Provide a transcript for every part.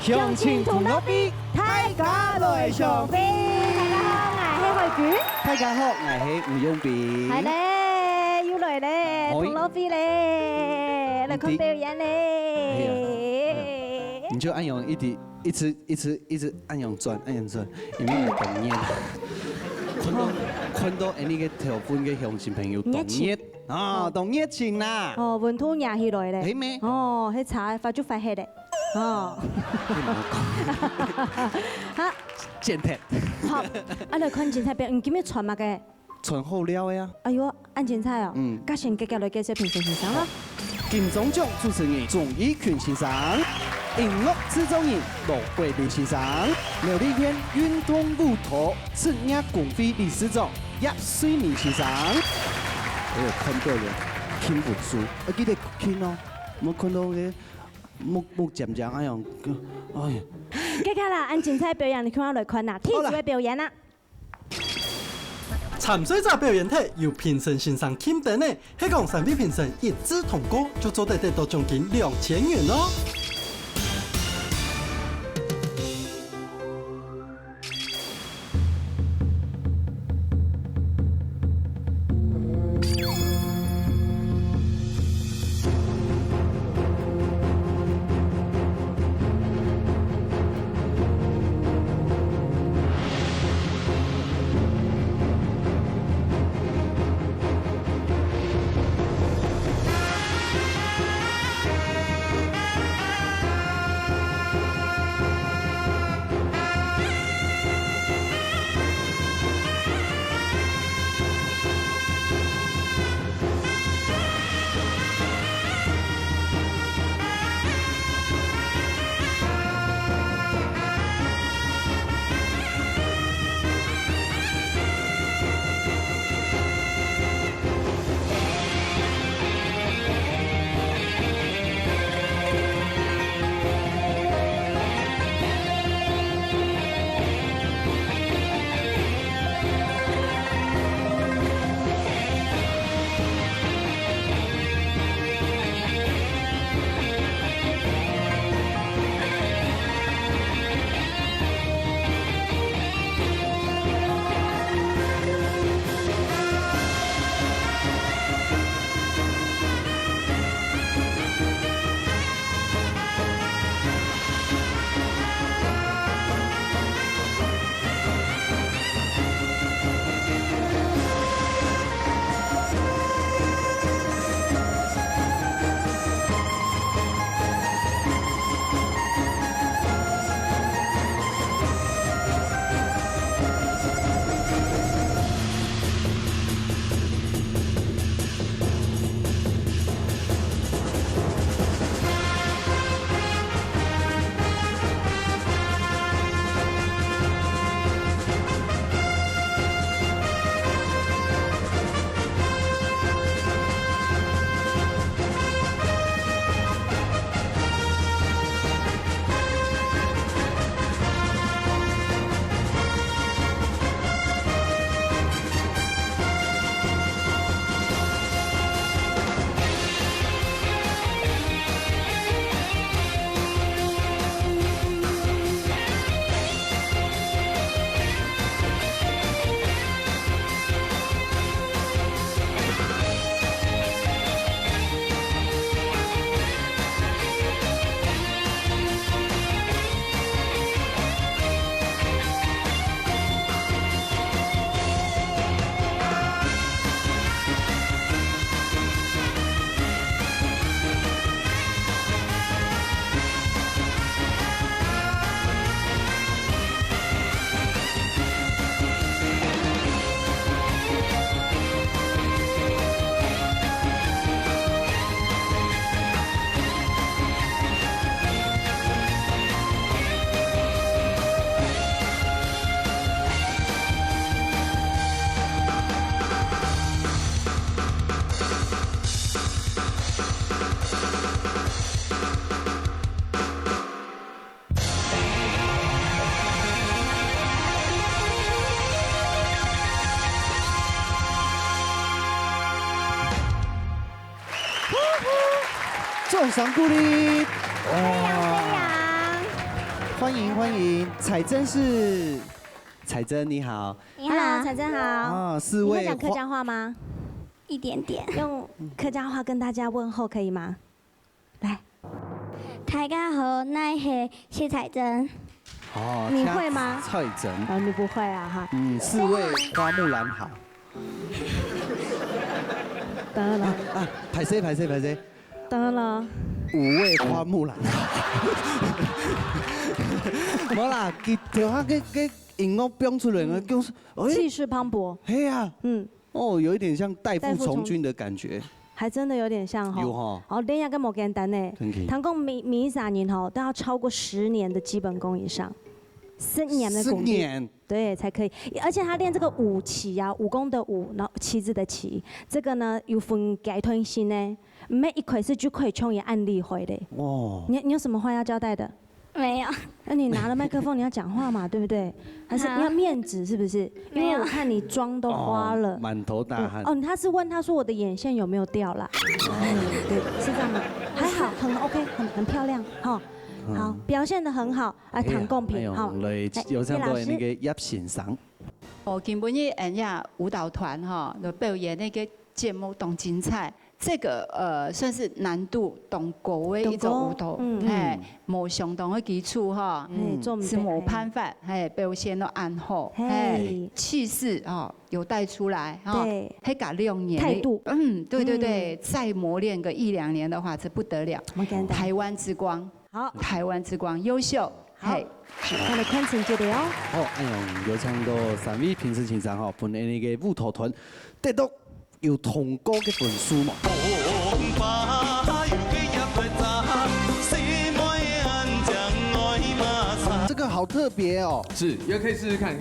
鄉親同樂比，大家來相飛。大家好，我係吳永比。係咧，要嚟咧，同樂比咧，嚟看表演咧。你就按用一直按用轉，因為我懂念。看到你嘅條款嘅鄉親朋友懂念啊，懂熱情啦。哦，文土廿起來咧。係咩？哦，迄茶發足發黑咧。哦。哈。賤踢。好，啊來看精彩表演，今日傳乜嘅？傳好料嘅啊！哎呦，按精彩哦！嘉賢繼續來介紹評審先生啦。金鐘獎主持人鍾意權先生，音樂製作人羅桂林先生，苗栗縣運動舞蹈職業公會理事長葉水明先生。哎呦，看到了，聽不住，我記得聽哦，冇看到嘅木漸漸哎樣，哎呀！接下來按精彩表演，你看我來看啦，聽住嘅表演啦。參賽者表演體由評審先生欽定嘅，係講3位評審一致通過，就做得到獎金2000元咯。掌聲鼓勵！哇！欢迎欢迎，彩珍是彩珍你好。你好，彩珍好。啊，四你会位讲客家话吗？一点点。用客家话跟大家问候可以吗？来，大家好，那是彩珍。哦，你会吗彩珍，哦，你不会啊哈。四位花木兰好。得了，啊，拍谁？得了。五位花木兰。冇啦，佢就下嘅音乐标出来嘅，就是气势磅礴。嘿呀，嗯，哦，有一点像代父从军的感觉。还真的有点像哈。有哈。哦，等一下跟冇简单呢。真唐贡每3年哈都要超过10年的基本功以上，10年的功力。对，才可以。而且他练这个武旗啊，武功的武，然后旗子的旗，这个呢有分改吞心呢，每一块是就可以冲也按例会的。哦。你有什么话要交代的？没有。那你拿了麦克风，你要讲话嘛，对不对？还是你要面子是不是？因为我看你妆都花了，满头大汗。哦，他是问他说我的眼线有没有掉啦？对，是这样吗？还好，很 OK， 很漂亮，哈。好，表现得很好，来谈公平，好。来，有请到那个叶先生。今本日舞蹈团哈，表演那个节目都精彩。这个算是难度同高的一种舞蹈，无相同的基础哈，是无判法，表现都安好，气势哦有带出来哈，还搞6年态度，对，再磨练个1、2年的话，这不得了。台湾之光，好，台湾之光，优秀，嘿，他的昆城接的哦。好，有请到3位评审先生哈，本那个舞蹈团得到有通过嘅分数嘛。这个好特别哦。是，也可以试试看，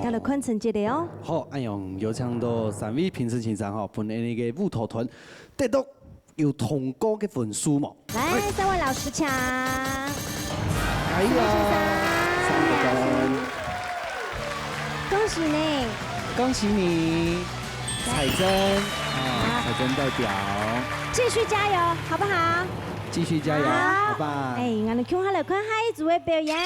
他的昆城接的哦。好，有请到3位评审先生哈，本那个舞蹈团得到有通过嘅分数嘛。来，3位老师抢。哎呀，3个恭喜你！恭喜你，彩珍彩珍代表，继续加油，好不好？继续加油，好吧？哎，我们看下来看下一组的表演。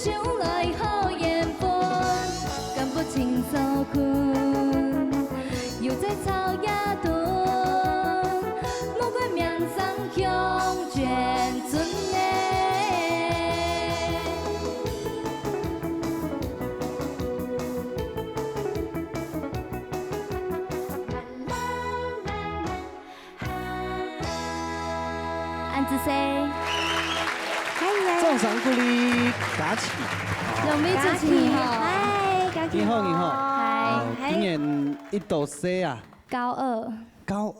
想来好缘分，敢不清早困，又在草野屯，莫怪命送向眷村的。安子 say。 掌声鼓励嘉琪，用米主持吼，嗨，嘉琪你好你好，嗨，今年一度岁啊，高二，高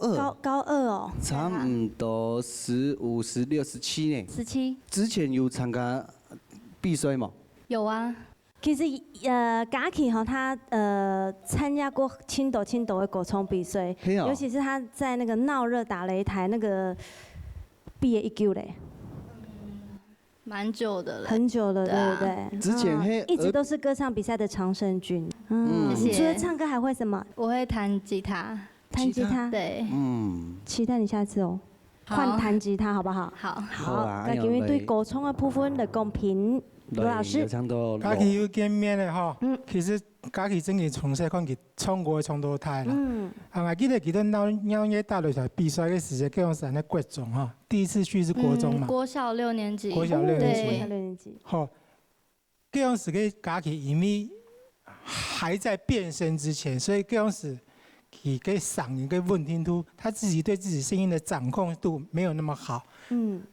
二哦，差不多15、16、17年。17，之前有参加比赛吗？有啊，其实嘉琪哈，他参加过青斗的果冲比赛，嘿哦尤其是他在那个闹热打擂台那个毕业1球嘞，蛮久的了，很久了，对啊对不对？之前嘿一直都是歌唱比赛的常胜军。谢谢你除了唱歌还会什么？我会弹吉他，弹吉他。对，期待你下次哦，好换弹吉他好不好？好，好啊那因为对歌唱的部分的公平，罗老师。唱到嘉琪又见面了哈。其實嘉琪真係從細看佢唱歌唱到大啦。我記得佢都紐約大擂台比賽嘅時候，嗰陣時喺國中哈，第一次去是國中嘛。國小6年級。國小6年級。國小6年級。好，嗰陣時嘅嘉琪因為還在變聲之前，所以嗰陣時佢嘅嗓音跟穩定度，他自己對自己聲音的掌控度沒有那麼好。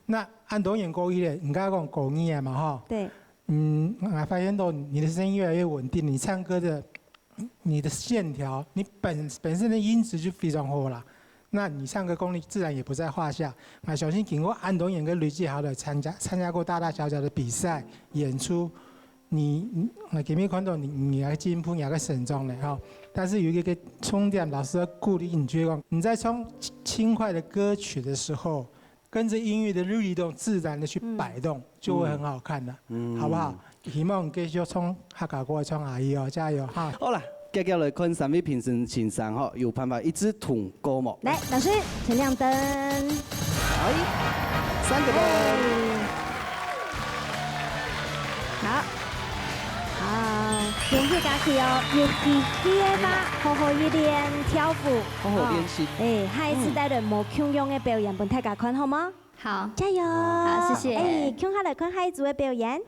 那按導演國語咧，你剛剛講國語啊嘛哈。對。我發現到你的聲音越來越穩定，你唱歌的你的線條，你本身的音質就非常好啦。那你唱歌功力自然也不在話下。我相信經過安東演跟呂繼豪的參加過大大小小的比賽演出，我給你看到你有個進步，有個成長的哈。但是有一個重點，老師要鼓勵你，覺得你在唱輕快的歌曲的時候，跟着音樂的律動，自然的去擺動，就會很好看的，好不好？希望繼續唱客家歌，唱阿姨哦，加油哈！好啦，接下來看3位評審欣賞吼，有辦法一支同歌目。來，老師，請亮燈。好，3個燈。好，恭喜嘉琪哦，有機會吧，好好一練跳舞，好好練習。下一次帶來無腔樣的表演，俾大家看好嗎？好，加油！好，謝謝。看下來看下一組的表演。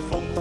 风。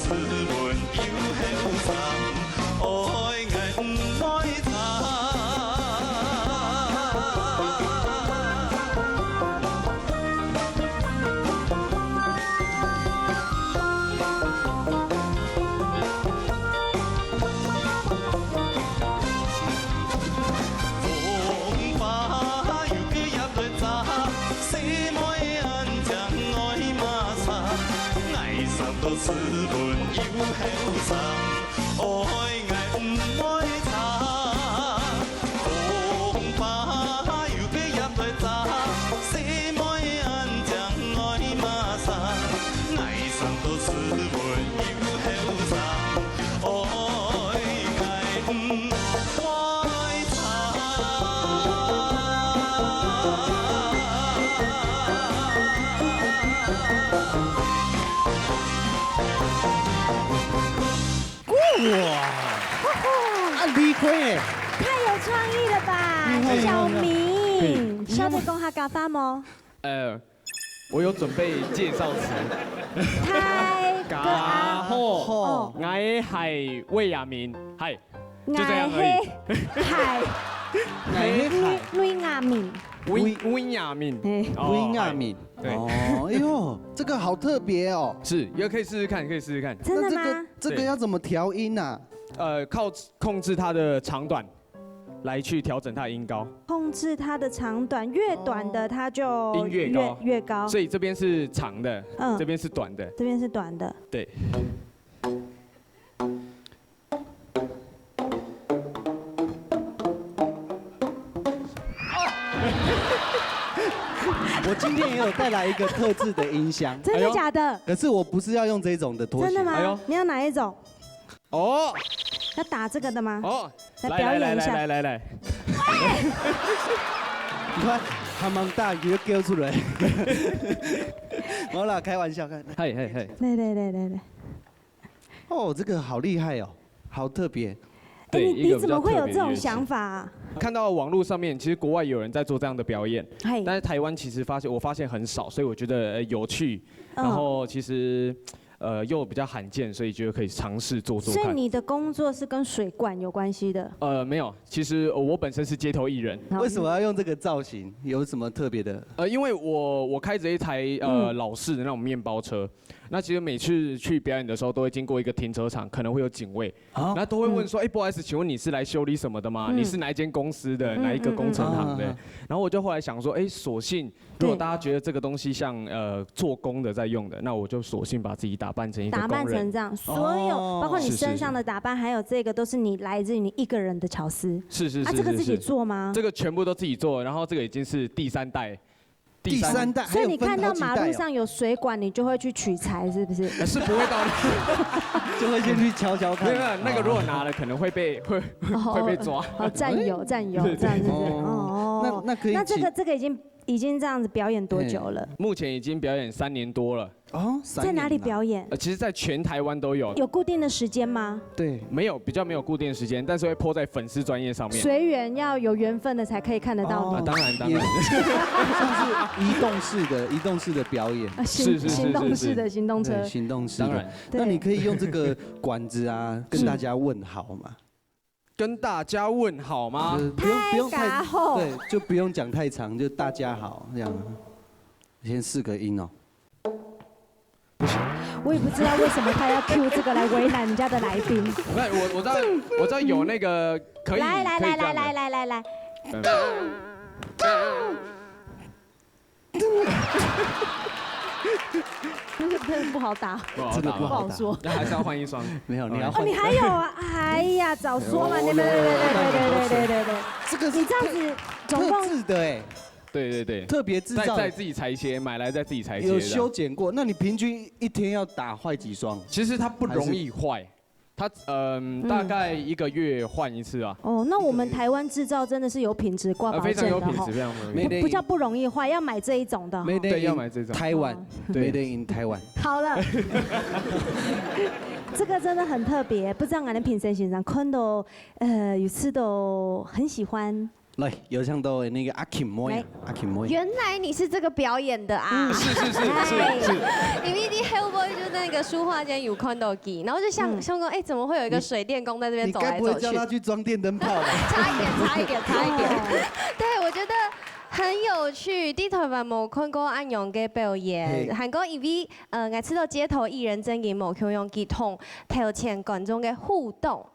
斯文又后生，爱爱唔爱藏。风花又叫叶落早，西门的安将爱马桑，爱上都斯文又后生，爱爱唔爱藏。风花又叫叶落早，西门的安将爱马桑，爱上都斯文又后生，爱爱唔爱啊，李逵耶，太有创意了吧，小明，晓得讲客家话吗？我有准备介绍词。太家好，我係魏亞明，係就這樣而已。魏亞明，魏亞明，魏亚敏。对，哦，哎呦，这个好特别哦。是，也可以试试看，可以试试看。真的吗？这个要怎么调音啊？靠控制它的长短来去调整它的音高。控制它的长短，越短的它就音越高，越高。所以这边是长的，嗯这边是短的。这边是短的。对。我今天也有带来一个特制的音箱，真的假的？可是我不是要用这种的拖鞋。真的吗？哎呦你要哪一种？哦要打这个的吗？哦，来表演一下。来，你看，他们大鱼叫出来。好啦，开玩笑，看。嘿。对。哦，这个好厉害哦，好特别。对，你怎么会有这种想法啊？看到网络上面，其实国外有人在做这样的表演，嘿但是台湾其实我发现很少，所以我觉得有趣，嗯然后其实又比较罕见，所以觉得可以尝试做看。所以你的工作是跟水管有关系的？没有，其实我本身是街头艺人。为什么要用这个造型？有什么特别的？因为我开着一台老式的那种面包车，那其实每次去表演的时候都会经过一个停车场，可能会有警卫，那都会问说，不好意思，请问你是来修理什么的吗？你是哪一间公司的，哪一个工程行的？然后我就后来想说，索性如果大家觉得这个东西像做工的在用的，那我就索性把自己打扮成一个工人。打扮成这样，所有包括你身上的打扮，还有这个都是你来自于你一个人的巧思。是。这个自己做吗？这个全部都自己做，然后这个已经是第三代。第三代，所以你看到马路上有水管，你就会去取材，是不是？是不会到，就会先去瞧瞧看。那个如果拿了，可能会被抓。好，占有这样子。哦，那可以。那这个已经这样子表演多久了？目前已经表演3年多了。哦，在哪里表演？其实，在全台湾都有。有固定的时间吗？对，比较没有固定的时间，但是会 po 在粉丝专页上面。随缘，要有缘分的才可以看得到你。当然。像是移动式的表演。是行动式的行动车。行动式的。当然。那你可以用这个管子啊，跟大家问好嘛。跟大家问好吗？不用太对，就不用讲太长，就大家好这样。先试个音哦。我也不知道为什么他要 cue 这个来为难人家的来宾。不是，我知道有那个可以。来。这不好打，这个不好说。那还是要换一双。没有，你要换。你还有啊？哎呀，早说嘛！对。这个你这样子总共特制的哎。对，特别制造，再自己裁切，买来再自己裁切。有修剪过？那你平均一天要打坏几双？其实它不容易坏，它大概1个月换一次啊。哦，那我们台湾制造真的是有品质挂保证的非常有品质，非常有品质。不叫不容易坏，要买这一种的。对，要买这种。台湾，Made in 台湾。好了。这个真的很特别，不知道俺的评审欣赏，看到有次都很喜欢。来，有请到那个阿 Kim 妹，阿 Kim 妹。原来你是这个表演的啊！是。因为你会不会就是那个书画间有看到机，然后就想说，哎，怎么会有一个水电工在这边走来走去？你该不会叫他去装电灯泡吧？差一点。对，我觉得。很有趣，啲台灣冇看過安陽嘅表演，韓國因為我知道街頭藝人真嘅冇佢用佢同台前觀眾嘅互動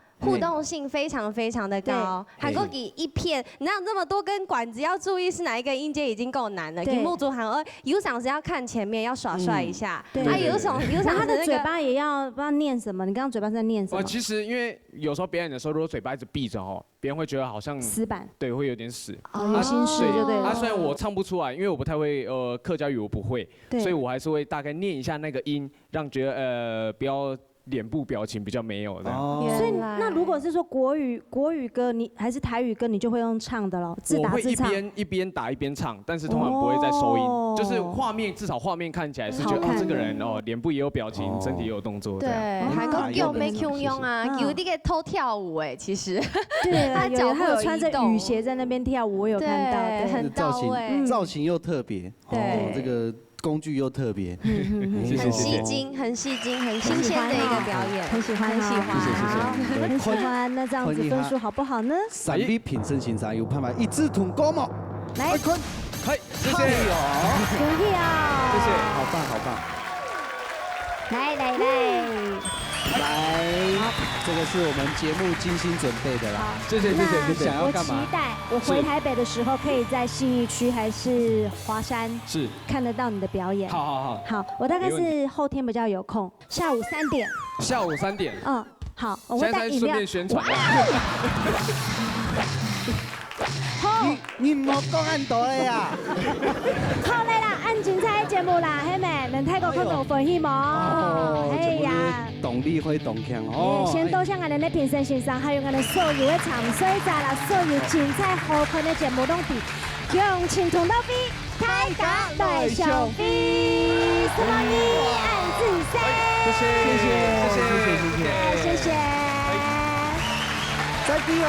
性非常的高。韓國給一片，你知道這麼多根管子要注意是哪一個音階已經夠難了。給木竹韓國有嗓是要看前面要耍帥一下，有嗓他的嘴巴也要不知道念什麼。你剛剛嘴巴是在念什麼？其實因為有時候表演的時候，如果嘴巴一直閉着哦。別人會覺得好像死板，對，會有點死。有心事就對了。雖然我唱不出來，因為我不太會客家語我不會，所以我還是會大概念一下那個音，讓覺得不要臉部表情比較沒有這樣。所以那如果是說國語歌，你還是台語歌，你就會用唱的咯，自打自唱。我會一邊打一邊唱，但是通常不會再收音，就是畫面至少畫面看起來是覺得這個人臉部也有表情，身體也有動作。對，韓國叫咩 Q 用啊？有啲嘅偷跳舞哎，其實。對，他有穿着雨鞋在那邊跳舞，我有看到，很到位，造型又特別，對，這個工具又特別，很吸睛，很新鮮的一個表演，很喜歡。很喜歡。那這樣子分數好不好呢？3位評審審查有辦法一致通過嗎？來，謝謝。恭喜啊！謝謝，好棒。來，這個是我們節目精心準備的啦。謝謝。想要幹嘛？我期待我回台北的時候，可以在信義區還是華山看得到你的表演。好，我大概是後天比較有空，下午3點。下午3點。好，我會帶飲料。現在順便宣傳。你唔好講咁多呀！好嚟啦，按精彩節目啦，係咪？能睇過看到歡喜冇？哎呀，動力會動強哦。先多謝我哋的評審先生，還有我哋所有的長水仔啦，所有精彩好看的節目都係用情同到飛，大家來上飛，4毛1按自殺。謝謝，再見哦。